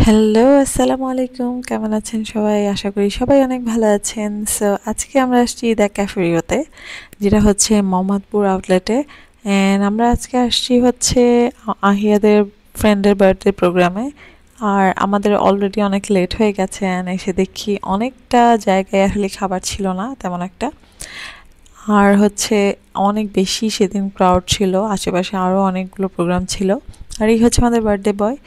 Hello, আসসালামু আলাইকুম। কেমন আছেন সবাই? আশা করি সবাই অনেক ভালো আছেন। সো আজকে আমরা আসছি দ্য ক্যাফেরিওতে, যেটা হচ্ছে মোহাম্মদপুর আউটলেটে। অ্যান্ড আমরা আজকে আসছি হচ্ছে আহিয়াদের ফ্রেন্ডের বার্থডে প্রোগ্রামে। আর আমাদের অলরেডি অনেক লেট হয়ে গেছে, অ্যান্ড এসে দেখি অনেকটা জায়গায় আসলে খাবার ছিল না তেমন একটা। আর হচ্ছে অনেক বেশি সেদিন ক্রাউড ছিল, আশেপাশে আরও অনেকগুলো প্রোগ্রাম ছিল। আর এই হচ্ছে আমাদের বার্থডে বয়।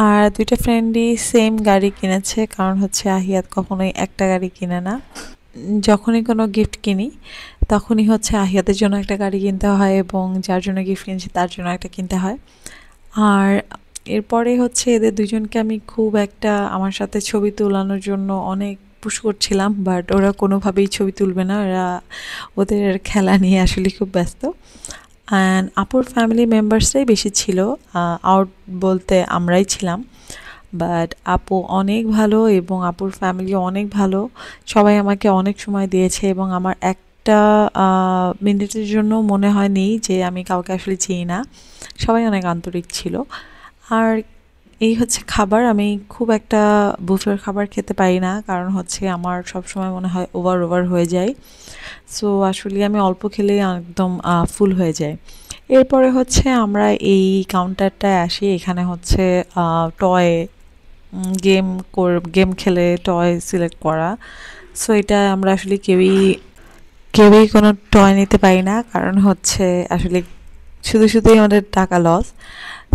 আর দুইটা ফ্রেন্ডই সেম গাড়ি কিনেছে, কারণ হচ্ছে আহিয়াত কখনোই একটা গাড়ি কিনে না। যখনই কোনো গিফট কিনি তখনই হচ্ছে আহিয়াতের জন্য একটা গাড়ি কিনতে হয়, এবং যার জন্য গিফট কিনছি তার জন্য একটা কিনতে হয়। আর এরপরে হচ্ছে এদের দুজনকে আমি খুব একটা আমার সাথে ছবি তোলানোর জন্য অনেক পুশ করছিলাম, বাট ওরা কোনোভাবেই ছবি তুলবে না। ওরা ওদের খেলা নিয়ে আসলে খুব ব্যস্ত। অ্যান্ড আপুর ফ্যামিলি মেম্বার্সরাই বেশি ছিল, আউট বলতে আমরাই ছিলাম। বাট আপু অনেক ভালো এবং আপুর ফ্যামিলিও অনেক ভালো। সবাই আমাকে অনেক সময় দিয়েছে, এবং আমার একটা মিনিটের জন্য মনে হয়নি যে আমি কাউকে আসলে চিনি না। সবাই অনেক আন্তরিক ছিল। আর এই হচ্ছে খাবার, আমি খুব একটা বুফের খাবার খেতে পারি না, কারণ হচ্ছে আমার সবসময় মনে হয় ওভার ওভার হয়ে যায়। সো আসলে আমি অল্প খেলেই একদম ফুল হয়ে যায়। এরপরে হচ্ছে আমরা এই কাউন্টারটায় আসি, এখানে হচ্ছে টয় গেম গেম খেলে টয় সিলেক্ট করা। সো এটা আমরা আসলে কেউই কোনো টয় নিতে পারি না, কারণ হচ্ছে আসলে শুধু শুধুই আমাদের টাকা লস।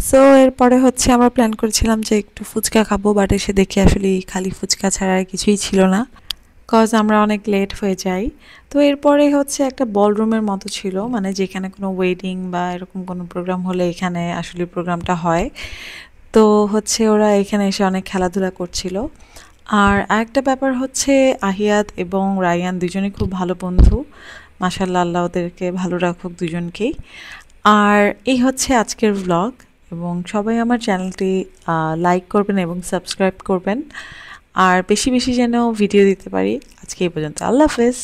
সো এরপরে হচ্ছে আমরা প্ল্যান করেছিলাম যে একটু ফুচকা খাবো, বাট এসে দেখি আসলে খালি ফুচকা ছাড়া আর কিছুই ছিল না, কজ আমরা অনেক লেট হয়ে যাই। তো এরপরে হচ্ছে একটা বলরুমের মতো ছিল, মানে যেখানে কোনো ওয়েডিং বা এরকম কোনো প্রোগ্রাম হলে এখানে আসলে প্রোগ্রামটা হয়। তো হচ্ছে ওরা এখানে এসে অনেক খেলাধুলা করছিল। আর আরেকটা ব্যাপার হচ্ছে আহিয়াত এবং রায়ান দুজনেই খুব ভালো বন্ধু। মাশাআল্লাহ, আল্লাহ ওদেরকে ভালো রাখুক দুজনকেই। আর এই হচ্ছে আজকের ভ্লগ, এবং সবাই আমার চ্যানেলটি লাইক করবেন এবং সাবস্ক্রাইব করবেন। আর বেশি বেশি যেন ভিডিও দিতে পারি। আজকে এই পর্যন্ত, আল্লাহ হাফেজ।